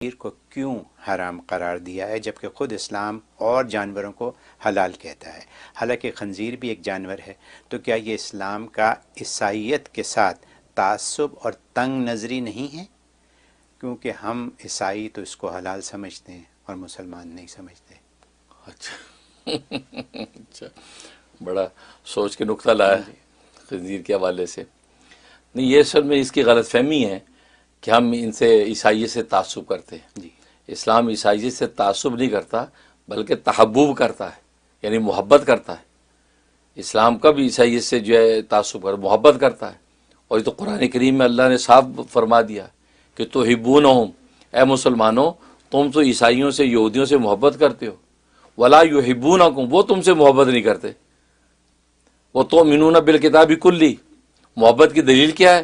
خنزیر کو کیوں حرام قرار دیا ہے جبکہ خود اسلام اور جانوروں کو حلال کہتا ہے؟ حالانکہ خنزیر بھی ایک جانور ہے، تو کیا یہ اسلام کا عیسائیت کے ساتھ تعصب اور تنگ نظری نہیں ہے؟ کیونکہ ہم عیسائی تو اس کو حلال سمجھتے ہیں اور مسلمان نہیں سمجھتے۔ اچھا اچھا، بڑا سوچ کے نقطہ لایا خنزیر کے حوالے سے۔ نہیں، یہ اصل میں اس کی غلط فہمی ہے کہ ہم ان سے عیسائیت سے تعصب کرتے ہیں۔ جی، اسلام عیسائیت سے تعصب نہیں کرتا بلکہ تحبب کرتا ہے، یعنی محبت کرتا ہے۔ اسلام کا بھی عیسائیت سے جو ہے تعصب کرتا، محبت کرتا ہے، اور یہ تو قرآن کریم میں اللہ نے صاف فرما دیا کہ تحبونہم، اے مسلمانوں تم تو عیسائیوں سے، یہودیوں سے محبت کرتے ہو، ولا یحبونکم، وہ تم سے محبت نہیں کرتے۔ وہ تؤمنون بالکتاب کلی، محبت کی دلیل کیا ہے؟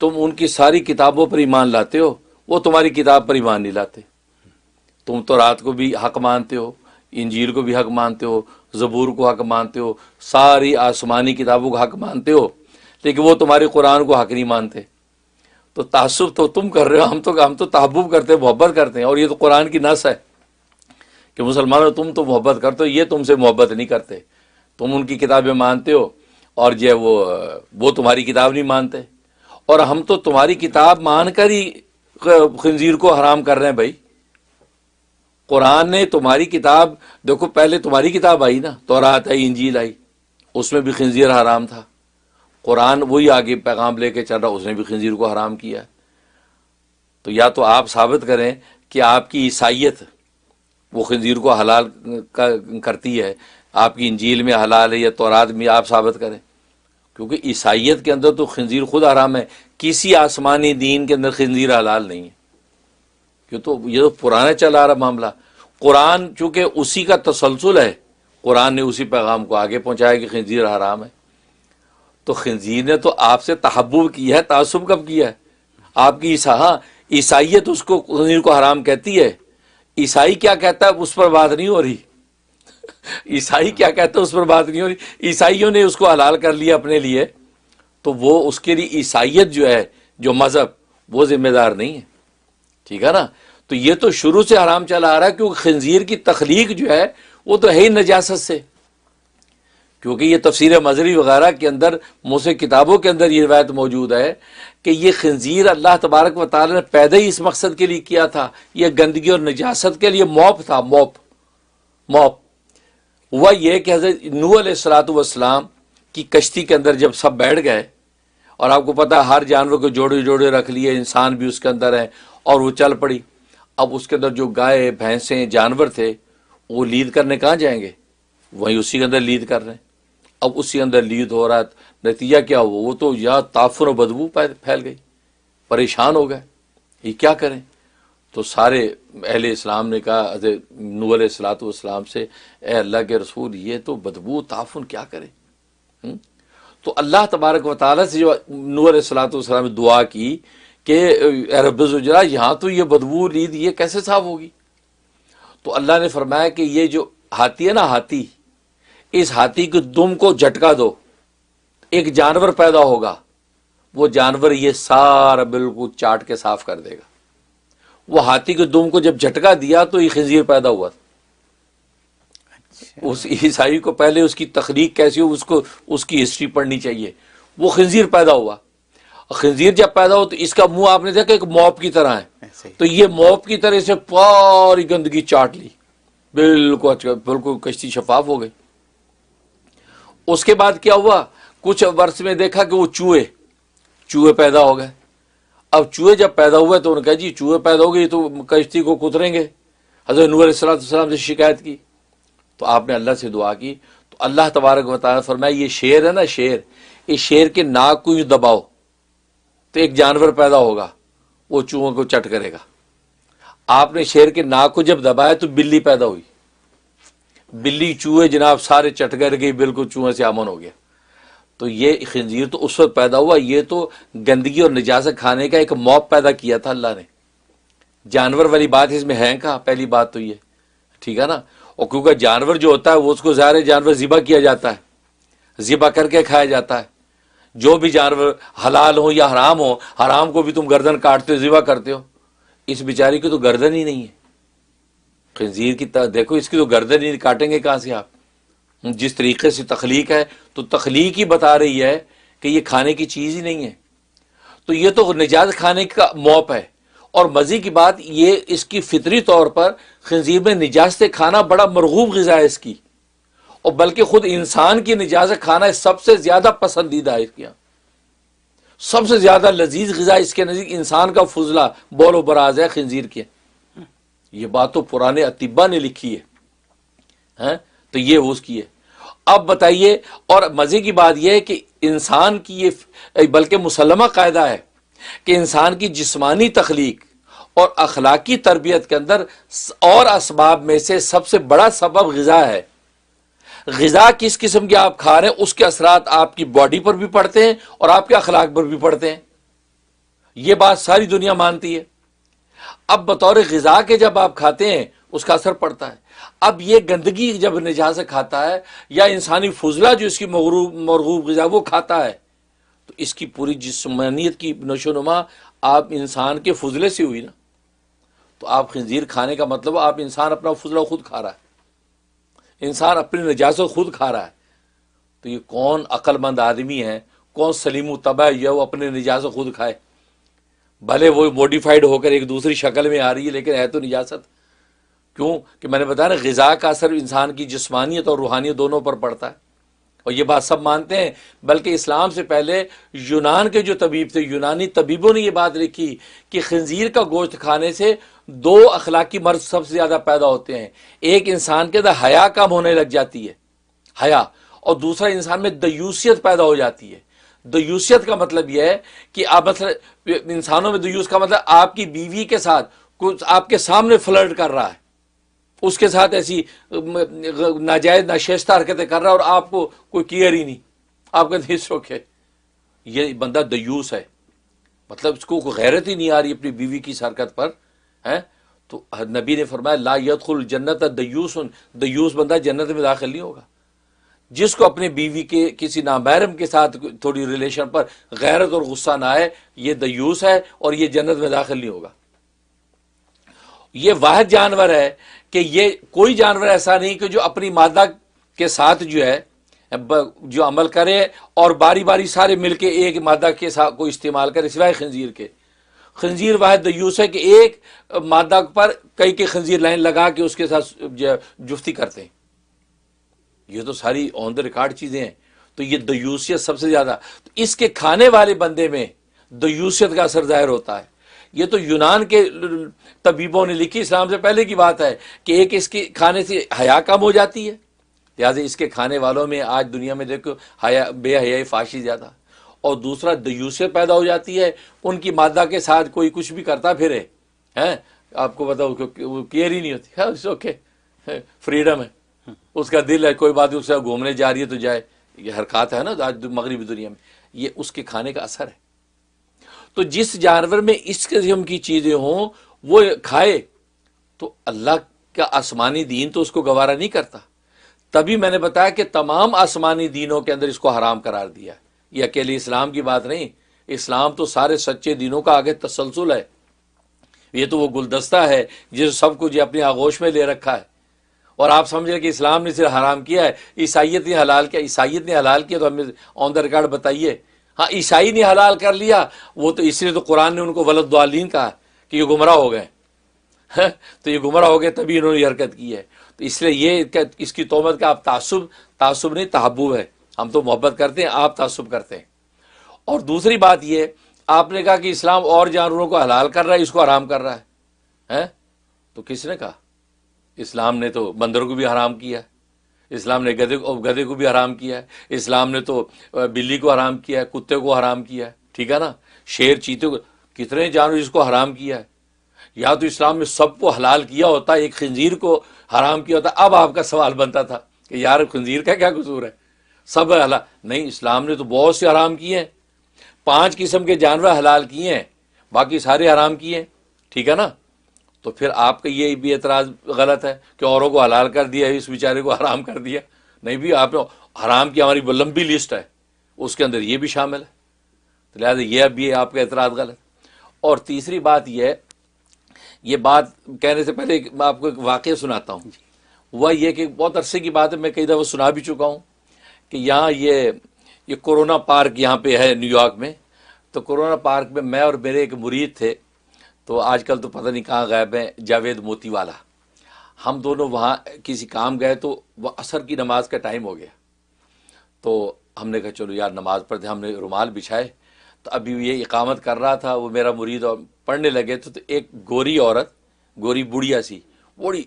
تم ان کی ساری کتابوں پر ایمان لاتے ہو، وہ تمہاری کتاب پر ایمان نہیں لاتے۔ تم تو رات کو بھی حق مانتے ہو، انجیل کو بھی حق مانتے ہو، زبور کو حق مانتے ہو، ساری آسمانی کتابوں کو حق مانتے ہو، لیکن وہ تمہارے قرآن کو حق نہیں مانتے۔ تو تعصب تو تم کر رہے ہو، ہم تو تحبب کرتے ہیں، محبت کرتے ہیں، اور یہ تو قرآن کی نص ہے کہ مسلمانوں تم تو محبت کرتے ہو، یہ تم سے محبت نہیں کرتے۔ تم ان کی کتابیں مانتے ہو اور جو ہے وہ تمہاری کتاب نہیں مانتے، اور ہم تو تمہاری کتاب مان کر ہی خنزیر کو حرام کر رہے ہیں۔ بھائی قرآن نے تمہاری کتاب، دیکھو پہلے تمہاری کتاب آئی نا، تورات آئی، انجیل آئی، اس میں بھی خنزیر حرام تھا۔ قرآن وہی آگے پیغام لے کے چل رہا، اس نے بھی خنزیر کو حرام کیا ہے۔ تو یا تو آپ ثابت کریں کہ آپ کی عیسائیت وہ خنزیر کو حلال کرتی ہے، آپ کی انجیل میں حلال ہے یا تورات میں، آپ ثابت کریں، کیونکہ عیسائیت کے اندر تو خنزیر خود حرام ہے، کسی آسمانی دین کے اندر خنزیر حلال نہیں ہے۔ یہ تو پرانا چلا رہا معاملہ۔ قرآن چونکہ اسی کا تسلسل ہے، قرآن نے اسی پیغام کو آگے پہنچایا کہ خنزیر حرام ہے، تو خنزیر نے تو آپ سے تحبب کیا ہے، تعصب کب کیا ہے؟ آپ کی عیسائیت اس کو خنزیر کو حرام کہتی ہے، عیسائی کیا کہتا ہے اس پر بات نہیں ہو رہی۔ عیسائی کیا کہتا ہے اس پر بات نہیں ہو رہی، عیسائیوں نے اس کو حلال کر لیا اپنے لیے، تو وہ اس کے لیے عیسائیت جو ہے، جو مذہب، وہ ذمہ دار نہیں ہے، ٹھیک ہے نا۔ تو یہ تو شروع سے حرام چلا آ رہا ہے، کیونکہ خنزیر کی تخلیق جو ہے وہ تو ہے ہی نجاست سے، کیونکہ یہ تفسیر مظہری وغیرہ کے اندر، موسیقی کتابوں کے اندر یہ روایت موجود ہے کہ یہ خنزیر اللہ تبارک و تعالی نے پیدا ہی اس مقصد کے لیے کیا تھا، یہ گندگی اور نجاست کے لیے موپ تھا، موپ ہوا یہ کہ حضرت نوح علیہ الصلوۃ والسلام کی کشتی کے اندر جب سب بیٹھ گئے، اور آپ کو پتہ ہے ہر جانور کو جوڑے جوڑے رکھ لیے، انسان بھی اس کے اندر ہے، اور وہ چل پڑی۔ اب اس کے اندر جو گائے، بھینسیں، جانور تھے، وہ لید کرنے کہاں جائیں گے؟ وہیں اسی کے اندر لید کر رہے ہیں۔ اب اسی اندر لید ہو رہا ہے، نتیجہ کیا ہوا؟ وہ تو یا تعفن و بدبو پھیل گئی، پریشان ہو گئے، یہ کیا کریں؟ تو سارے اہل اسلام نے کہا حضرت نوح علیہ الصلوۃ والسلام سے، اے اللہ کے رسول، یہ تو بدبو تعفن کیا کرے؟ تو اللہ تبارک و تعالیٰ سے جو نوح علیہ الصلوۃ والسلام نے دعا کی کہ اے رب ذوالجلال، یہاں تو یہ بدبو لید یہ کیسے صاف ہوگی؟ تو اللہ نے فرمایا کہ یہ جو ہاتھی ہے نا، ہاتھی، اس ہاتھی کے دم کو جھٹکا دو، ایک جانور پیدا ہوگا، وہ جانور یہ سارا بالکل چاٹ کے صاف کر دے گا۔ وہ ہاتھی کے دم کو جب جھٹکا دیا تو یہ خنزیر پیدا ہوا تھا۔ اس عیسائی کو پہلے اس کی تخلیق کیسی ہو، اس کی ہسٹری پڑھنی چاہیے۔ وہ خنزیر پیدا ہوا، خنزیر جب پیدا ہو تو اس کا منہ آپ نے دیکھا ایک موپ کی طرح ہے، تو یہ موپ کی طرح سے پوری گندگی چاٹ لی، بالکل کشتی شفاف ہو گئی۔ اس کے بعد کیا ہوا؟ کچھ برس میں دیکھا کہ وہ چوہے پیدا ہو گئے۔ اب چوہے جب پیدا ہوئے تو انہوں نے کہا جی چوہے پیدا ہو گئی تو کشتی کو کتریں گے۔ حضرت نوح علیہ السلام سے شکایت کی، تو آپ نے اللہ سے دعا کی، تو اللہ تبارک و تعالیٰ فرمایا یہ شیر ہے نا، شیر، اس شیر کے ناک کو یوں دباؤ تو ایک جانور پیدا ہوگا، وہ چوہوں کو چٹ کرے گا۔ آپ نے شیر کے ناک کو جب دبایا تو بلی پیدا ہوئی، بلی چوہے جناب سارے چٹ کر گئی، بالکل چوہے سے امن ہو گیا۔ تو یہ خنزیر تو اس وقت پیدا ہوا، یہ تو گندگی اور نجاست کھانے کا ایک موپ پیدا کیا تھا اللہ نے۔ جانور والی بات اس میں ہے کہاں؟ پہلی بات تو یہ، ٹھیک ہے نا۔ اور کیونکہ جانور جو ہوتا ہے وہ اس کو ظاہر جانور ذبح کیا جاتا ہے، ذبح کر کے کھایا جاتا ہے۔ جو بھی جانور حلال ہو یا حرام ہو، حرام کو بھی تم گردن کاٹتے ہو، ذبح کرتے ہو، اس بیچاری کی تو گردن ہی نہیں ہے، خنزیر کی دیکھو اس کی تو گردن ہی کاٹیں گے کہاں سے آپ؟ جس طریقے سے تخلیق ہے تو تخلیق ہی بتا رہی ہے کہ یہ کھانے کی چیز ہی نہیں ہے، تو یہ تو نجات کھانے کا موپ ہے۔ اور مزے کی بات یہ اس کی فطری طور پر خنزیر میں نجاست کھانا بڑا مرغوب غذا ہے اس کی، اور بلکہ خود انسان کی نجاست کھانا سب سے زیادہ پسندیدہ ہے اس کے یہاں، سب سے زیادہ لذیذ غذا اس کے نزدیک انسان کا فضلہ بول و براز ہے خنزیر کے۔ یہ بات تو پرانے اطباء نے لکھی ہے، تو یہ اس کی ہے۔ اب بتائیے، اور مزے کی بات یہ ہے کہ انسان کی یہ بلکہ مسلمہ قاعدہ ہے کہ انسان کی جسمانی تخلیق اور اخلاقی تربیت کے اندر اور اسباب میں سے سب سے بڑا سبب غذا ہے۔ غذا کس قسم کی آپ کھا رہے ہیں اس کے اثرات آپ کی باڈی پر بھی پڑتے ہیں اور آپ کے اخلاق پر بھی پڑتے ہیں، یہ بات ساری دنیا مانتی ہے۔ اب بطور غذا کے جب آپ کھاتے ہیں اس کا اثر پڑتا ہے۔ اب یہ گندگی جب نجاست کھاتا ہے یا انسانی فضلہ جو اس کی مرغوب غذا وہ کھاتا ہے، تو اس کی پوری جسمانیت کی نشو و نما آپ انسان کے فضلے سے ہوئی نا۔ تو آپ خنزیر کھانے کا مطلب آپ انسان اپنا فضلہ خود کھا رہا ہے، انسان اپنی نجاست خود کھا رہا ہے۔ تو یہ کون عقل مند آدمی ہے، کون سلیم و طبع ہے وہ اپنے نجاست خود کھائے؟ بھلے وہ موڈیفائڈ ہو کر ایک دوسری شکل میں آ رہی ہے لیکن ہے تو نجاست۔ کیوں کہ میں نے بتایا نا، غذا کا اثر انسان کی جسمانیت اور روحانیت دونوں پر پڑتا ہے، اور یہ بات سب مانتے ہیں۔ بلکہ اسلام سے پہلے یونان کے جو طبیب تھے، یونانی طبیبوں نے یہ بات لکھی کہ خنزیر کا گوشت کھانے سے دو اخلاقی مرض سب سے زیادہ پیدا ہوتے ہیں۔ ایک انسان کے اندر حیا کم ہونے لگ جاتی ہے، حیا، اور دوسرا انسان میں دیوسیت پیدا ہو جاتی ہے۔ دیوسیت کا مطلب یہ ہے کہ آپ مطلب انسانوں میں دیوس کا مطلب آپ کی بیوی کے ساتھ کچھ آپ کے سامنے فلرٹ کر رہا ہے، اس کے ساتھ ایسی ناجائز ناشیستہ حرکتیں کر رہا ہے اور آپ کو کوئی کیئر ہی نہیں، آپ کہتے ہیں اوکے، یہ بندہ دیوس ہے، مطلب اس کو کوئی غیرت ہی نہیں آ رہی اپنی بیوی کی اس حرکت پر ہے۔ تو نبی نے فرمایا لا يدخل الجنت دیوس، دیوس بندہ جنت میں داخل نہیں ہوگا۔ جس کو اپنی بیوی کے کسی نامحرم کے ساتھ تھوڑی ریلیشن پر غیرت اور غصہ نہ آئے، یہ دیوس ہے اور یہ جنت میں داخل نہیں ہوگا۔ یہ واحد جانور ہے کہ یہ کوئی جانور ایسا نہیں کہ جو اپنی مادہ کے ساتھ جو ہے جو عمل کرے اور باری باری سارے مل کے ایک مادہ کے ساتھ کو استعمال کرے، سوائے خنزیر کے۔ خنزیر واحد دیوس ہے کہ ایک مادہ پر کئی خنزیر لائن لگا کے اس کے ساتھ جفتی کرتے ہیں۔ یہ تو ساری آن دا ریکارڈ چیزیں ہیں۔ تو یہ دیوسیت سب سے زیادہ، تو اس کے کھانے والے بندے میں دیوسیت کا اثر ظاہر ہوتا ہے۔ یہ تو یونان کے طبیبوں نے لکھی، اسلام سے پہلے کی بات ہے کہ ایک اس کے کھانے سے حیا کم ہو جاتی ہے، لہٰذا اس کے کھانے والوں میں آج دنیا میں دیکھو بے حیائی فاشی زیادہ، اور دوسرا دیوسیت پیدا ہو جاتی ہے، ان کی مادہ کے ساتھ کوئی کچھ بھی کرتا پھرے ہیں، آپ کو بتاؤ وہ کیئر ہی نہیں ہوتی، اوکے فریڈم ہے، اس کا دل ہے، کوئی بات اس سے گھومنے جا رہی ہے تو جائے، یہ حرکات ہے نا آج مغربی دنیا میں، یہ اس کے کھانے کا اثر ہے۔ تو جس جانور میں اس قسم کی چیزیں ہوں وہ کھائے تو اللہ کا آسمانی دین تو اس کو گوارا نہیں کرتا۔ تبھی میں نے بتایا کہ تمام آسمانی دینوں کے اندر اس کو حرام قرار دیا۔ یہ اکیلے اسلام کی بات نہیں، اسلام تو سارے سچے دینوں کا آگے تسلسل ہے۔ یہ تو وہ گلدستہ ہے جس سب کچھ اپنی آغوش میں لے رکھا ہے، اور آپ سمجھ رہے کہ اسلام نے صرف حرام کیا ہے، عیسائیت نے حلال کیا۔ عیسائیت نے حلال کیا تو ہمیں آن دا ریکارڈ بتائیے۔ ہاں عیسائی نے حلال کر لیا، وہ تو اس لیے تو قرآن نے ان کو ولد ضالین کہا کہ یہ گمراہ ہو گئے، تو یہ گمراہ ہو گئے تبھی انہوں نے یہ حرکت کی ہے۔ تو اس لیے یہ اس کی تہمت کا آپ تعصب نہیں تحبب ہے، ہم تو محبت کرتے ہیں، آپ تعصب کرتے ہیں۔ اور دوسری بات یہ، آپ نے کہا کہ اسلام اور جانوروں کو حلال کر رہا ہے، اس کو حرام کر رہا ہے، تو کس نے کہا؟ اسلام نے تو بندروں کو بھی حرام کیا ہے، اسلام نے گدھے کو بھی حرام کیا ہے، اسلام نے تو بلی کو حرام کیا ہے، کتے کو حرام کیا ہے، ٹھیک ہے نا، شیر چیتے کو، کتنے جانور اس کو حرام کیا ہے۔ یا تو اسلام میں سب کو حلال کیا ہوتا، ایک خنزیر کو حرام کیا ہوتا، اب آپ کا سوال بنتا تھا کہ یار خنزیر کا کیا قصور ہے، سب حلال؟ نہیں، اسلام نے تو بہت سے حرام کیے ہیں، 5 قسم کے جانور حلال کیے ہیں، باقی سارے حرام کیے ہیں، ٹھیک ہے نا۔ تو پھر آپ کا یہ بھی اعتراض غلط ہے کہ اوروں کو حلال کر دیا، اس بیچارے کو حرام کر دیا۔ نہیں بھی، آپ نے حرام کی ہماری لمبی لسٹ ہے، اس کے اندر یہ بھی شامل ہے، تو لہٰذا یہ بھی آپ کا اعتراض غلط۔ اور تیسری بات یہ ہے یہ بات کہنے سے پہلے میں آپ کو ایک واقعہ سناتا ہوں. وہ یہ کہ بہت عرصے کی بات ہے، میں کئی دفعہ سنا بھی چکا ہوں کہ یہاں یہ کورونا پارک یہاں پہ ہے نیو یارک میں. تو کورونا پارک میں میں اور میرے ایک مرید تھے، تو آج کل تو پتہ نہیں کہاں غائب ہیں، جاوید موتی والا. ہم دونوں وہاں کسی کام گئے تو وہ عصر کی نماز کا ٹائم ہو گیا. تو ہم نے کہا چلو یار نماز پڑھتے. ہم نے رومال بچھائے، تو ابھی یہ اقامت کر رہا تھا وہ میرا مرید، اور پڑھنے لگے تو ایک گوری عورت، گوری بڑھیا سی، بڑی،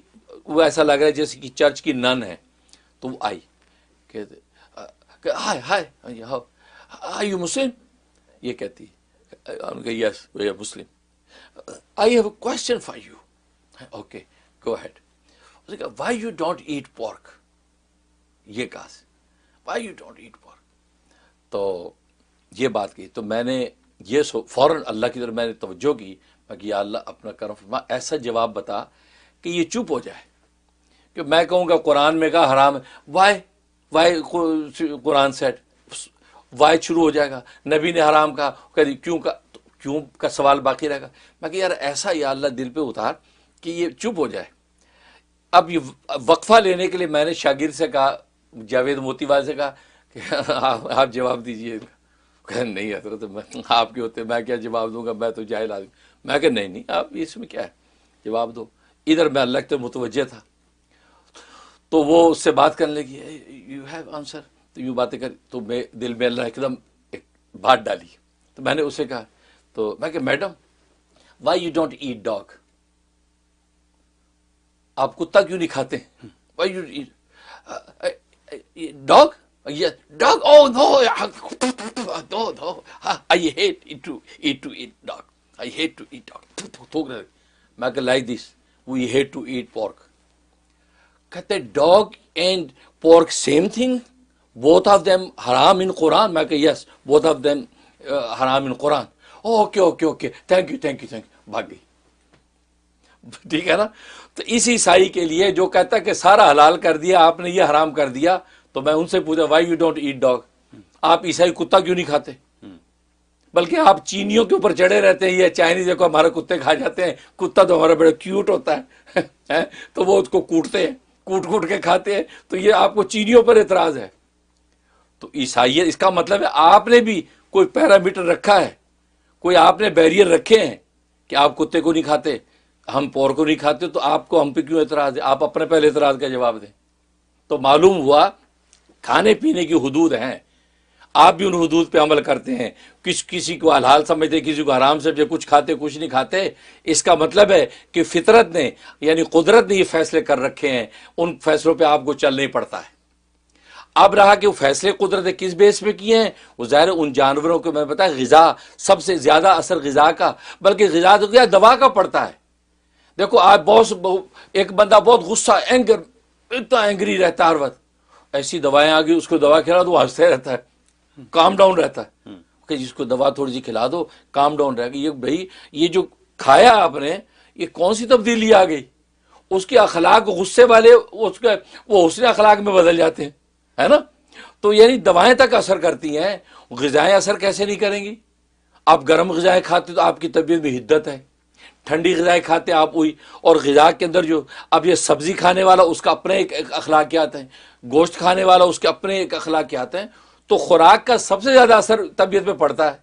وہ ایسا لگ رہا ہے جیسے کہ چرچ کی نن ہے. تو وہ آئی کہ ہائے ہائے آر یو مسلم، یہ کہتی. ہم نے کہا yes we are Muslim. I have a question for you. Okay go ahead. اس نے کہا why you don't eat pork. یہ کہا why you don't eat pork. تو یہ بات کی تو میں نے یہ فوراً اللہ کی طرف میں نے توجہ کی. میں کہ یا اللہ اپنا کرم فرما، ایسا جواب بتا کہ یہ چپ ہو جائے. کہ میں کہوں گا قرآن میں کہا حرام ہے، وائی قرآن سیٹ، وائی شروع ہو جائے گا. نبی نے حرام کہا، کہی کیوں کا سوال باقی رہے گا. میں کہ یار ایسا یا اللہ دل پہ اتار کہ یہ چپ ہو جائے. اب یہ وقفہ لینے کے لیے میں نے شاگرد سے کہا، جاوید موتی والے سے کہا کہ آپ جواب دیجئے. کہ نہیں حضرت میں آپ کے ہوتے میں کیا جواب دوں گا، میں تو جاہل آدمی. میں کہ نہیں آپ اس میں کیا ہے، جواب دو. ادھر میں اللہ کے متوجہ تھا. تو وہ اس سے بات کرنے لگی، یو ہیو آنسر. تو یوں باتیں کر، تو میں دل میں اللہ ایک دم ایک بات ڈالی. تو میں نے اسے کہا، تو میں کہ madam why you don't eat dog, آپ کتا کیوں نہیں کھاتے؟ Why you eat dog? Dog oh no no no I hate to eat dog, I hate to eat dog. میں کہ like this we hate to eat pork. کہتے dog and pork same thing, both of them حرام in قرآن. میں کہ یس both of them حرام in Quran. Okay okay okay thank you. بھاگ گئی. ٹھیک ہے نا. تو اس عیسائی کے لیے جو کہتا ہے کہ سارا حلال کر دیا آپ نے، یہ حرام کر دیا. تو میں ان سے پوچھا why you don't eat dog, آپ عیسائی کتا کیوں نہیں کھاتے؟ بلکہ آپ چینیوں کے اوپر چڑھے رہتے ہیں، یہ چائنیز دیکھو ہمارے کتے کھا جاتے ہیں. کتا تو ہمارا بڑا کیوٹ ہوتا ہے تو وہ اس کو کوٹتے ہیں، کوٹ کے کھاتے ہیں. تو یہ آپ کو چینیوں پر اعتراض ہے. تو عیسائیت، اس کا مطلب ہے آپ نے بھی کوئی پیرامیٹر رکھا ہے، کوئی آپ نے بیریئر رکھے ہیں کہ آپ کتے کو نہیں کھاتے، ہم پور کو نہیں کھاتے. تو آپ کو ہم پہ کیوں اعتراض ہے؟ آپ اپنے پہلے اعتراض کا جواب دیں. تو معلوم ہوا کھانے پینے کی حدود ہیں، آپ بھی ان حدود پہ عمل کرتے ہیں. کسی کو حلال سمجھتے، کسی کو حرام سمجھتے، کچھ کھاتے کچھ نہیں کھاتے. اس کا مطلب ہے کہ فطرت نے یعنی قدرت نے یہ فیصلے کر رکھے ہیں، ان فیصلوں پہ آپ کو چلنا ہی پڑتا ہے. اب رہا کہ وہ فیصلے قدرت نے کس بیس پہ کیے ہیں، وہ ظاہر ان جانوروں کو میں بتایا غذا سب سے زیادہ اثر غذا کا، بلکہ غذا تو کیا دوا کا پڑتا ہے. دیکھو آپ ایک بندہ بہت غصہ اتنا اینگری رہتا ہے ہر وقت، ایسی دوائیں آ گئی اس کو دوا کھلا دو ہنستے رہتا ہے، کام ڈاؤن رہتا ہے. کہ جس کو دوا تھوڑی سی کھلا دو کام ڈاؤن رہے گا. یہ بھائی یہ جو کھایا آپ نے یہ کون سی تبدیلی آ گئی؟ اس کے اخلاق غصے والے وہ حسن اخلاق میں بدل جاتے ہیں، ہے نا. تو یعنی دوائیں تک اثر کرتی ہیں، غذائیں اثر کیسے نہیں کریں گی؟ آپ گرم غذائیں کھاتے تو آپ کی طبیعت میں حدت ہے، ٹھنڈی غذائیں کھاتے آپ ہوئی. اور غذا کے اندر جو اب یہ سبزی کھانے والا اس کا اپنے ایک اخلاقیات ہیں، گوشت کھانے والا اس کے اپنے ایک اخلاقیات ہیں. تو خوراک کا سب سے زیادہ اثر طبیعت پہ پڑتا ہے.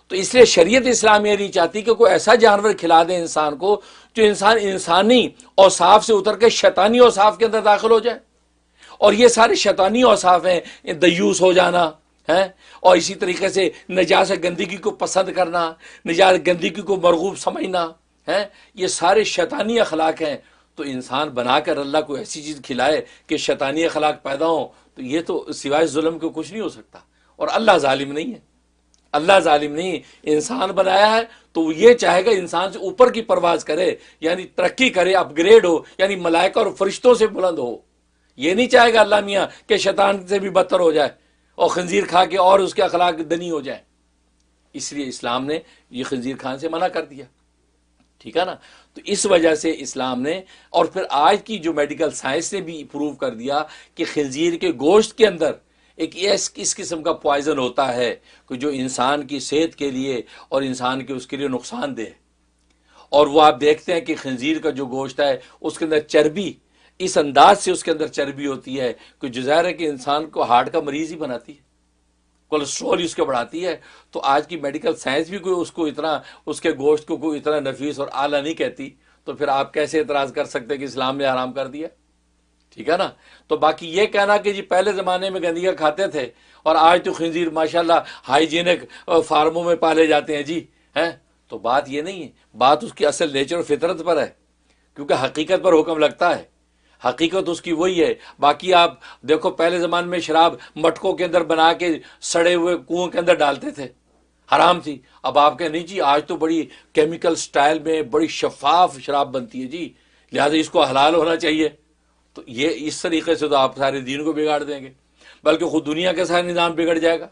تو اس لیے شریعت اسلامیہ نہیں چاہتی کہ کوئی ایسا جانور کھلا دے انسان کو جو انسان انسانی اوصاف سے اتر کے شیطانی اوصاف کے اندر داخل ہو جائے. اور یہ سارے شیطانی اوصاف ہیں، دیوس ہو جانا ہے، اور اسی طریقے سے نجاست گندگی کو پسند کرنا، نجاست گندگی کو مرغوب سمجھنا ہے، یہ سارے شیطانی اخلاق ہیں. تو انسان بنا کر اللہ کو ایسی چیز کھلائے کہ شیطانی اخلاق پیدا ہوں، تو یہ تو سوائے ظلم کے کچھ نہیں ہو سکتا. اور اللہ ظالم نہیں ہے، اللہ ظالم نہیں. انسان بنایا ہے تو وہ یہ چاہے گا انسان سے اوپر کی پرواز کرے، یعنی ترقی کرے، اپ گریڈ ہو، یعنی ملائکہ اور فرشتوں سے بلند ہو. یہ نہیں چاہے گا اللہ میاں کہ شیطان سے بھی بدتر ہو جائے اور خنزیر کھا کے اور اس کے اخلاق دنی ہو جائے. اس لیے اسلام نے یہ خنزیر کھانے سے منع کر دیا. ٹھیک ہے نا. تو اس وجہ سے اسلام نے، اور پھر آج کی جو میڈیکل سائنس نے بھی پروو کر دیا کہ خنزیر کے گوشت کے اندر ایک اس قسم کا پوائزن ہوتا ہے کہ جو انسان کی صحت کے لیے اور انسان کے اس کے لیے نقصان دہ ہے. اور وہ آپ دیکھتے ہیں کہ خنزیر کا جو گوشت ہے اس کے اندر چربی اس انداز سے اس کے اندر چربی ہوتی ہے کہ جو ظاہر ہے کہ انسان کو ہارٹ کا مریض ہی بناتی ہے، کولیسٹرول اس کے بڑھاتی ہے۔ تو آج کی میڈیکل سائنس بھی کوئی اس کو اتنا، اس کے گوشت کو کوئی اتنا نفیس اور اعلیٰ نہیں کہتی، تو پھر آپ کیسے اعتراض کر سکتے ہیں کہ اسلام نے حرام کر دیا؟ ٹھیک ہے نا۔ تو باقی یہ کہنا کہ جی پہلے زمانے میں گندگیاں کھاتے تھے اور آج تو خنزیر ماشاءاللہ ہائیجینک فارموں میں پالے جاتے ہیں جی ہیں، تو بات یہ نہیں ہے، بات اس کی اصل نیچر اور فطرت پر ہے، کیونکہ حقیقت پر حکم لگتا ہے، حقیقت اس کی وہی ہے۔ باقی آپ دیکھو پہلے زمانے میں شراب مٹکوں کے اندر بنا کے سڑے ہوئے کنویں کے اندر ڈالتے تھے، حرام تھی۔ اب آپ کہیں نہیں جی آج تو بڑی کیمیکل سٹائل میں بڑی شفاف شراب بنتی ہے جی، لہذا اس کو حلال ہونا چاہیے۔ تو یہ اس طریقے سے تو آپ سارے دین کو بگاڑ دیں گے، بلکہ خود دنیا کا سارا نظام بگڑ جائے گا۔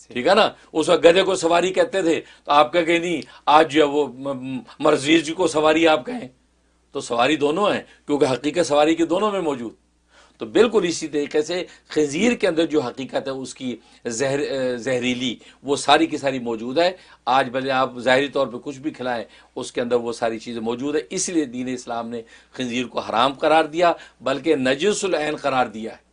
ٹھیک ہے نا۔ اس وقت گدھے کو سواری کہتے تھے، تو آپ کہیں نہیں آج جو ہے وہ مرزیز جی کو سواری آپ کہیں، تو سواری دونوں ہیں، کیونکہ حقیقت سواری کے دونوں میں موجود۔ تو بالکل اسی طریقے سے خنزیر کے اندر جو حقیقت ہے اس کی زہریلی وہ ساری کی ساری موجود ہے۔ آج بھلے آپ ظاہری طور پہ کچھ بھی کھلائیں اس کے اندر وہ ساری چیزیں موجود ہے، اس لیے دین اسلام نے خنزیر کو حرام قرار دیا، بلکہ نجس العین قرار دیا ہے۔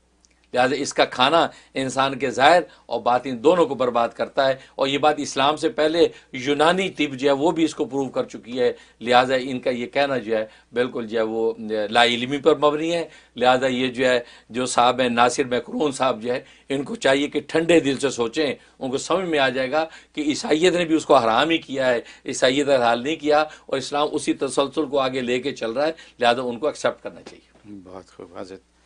لہٰذا اس کا کھانا انسان کے ظاہر اور باطن دونوں کو برباد کرتا ہے، اور یہ بات اسلام سے پہلے یونانی طب جو ہے وہ بھی اس کو پروو کر چکی ہے۔ لہٰذا ان کا یہ کہنا جو ہے بالکل جو ہے وہ لا علمی پر مبنی ہے۔ لہٰذا یہ جو ہے جو صاحب ہیں ناصر مکرون صاحب جو ہے ان کو چاہیے کہ ٹھنڈے دل سے سوچیں، ان کو سمجھ میں آ جائے گا کہ عیسائیت نے بھی اس کو حرام ہی کیا ہے، عیسائیت حلال نہیں کیا، اور اسلام اسی تسلسل کو آگے لے کے چل رہا ہے، لہٰذا ان کو ایکسیپٹ کرنا چاہیے۔ بہت خوب حضرت۔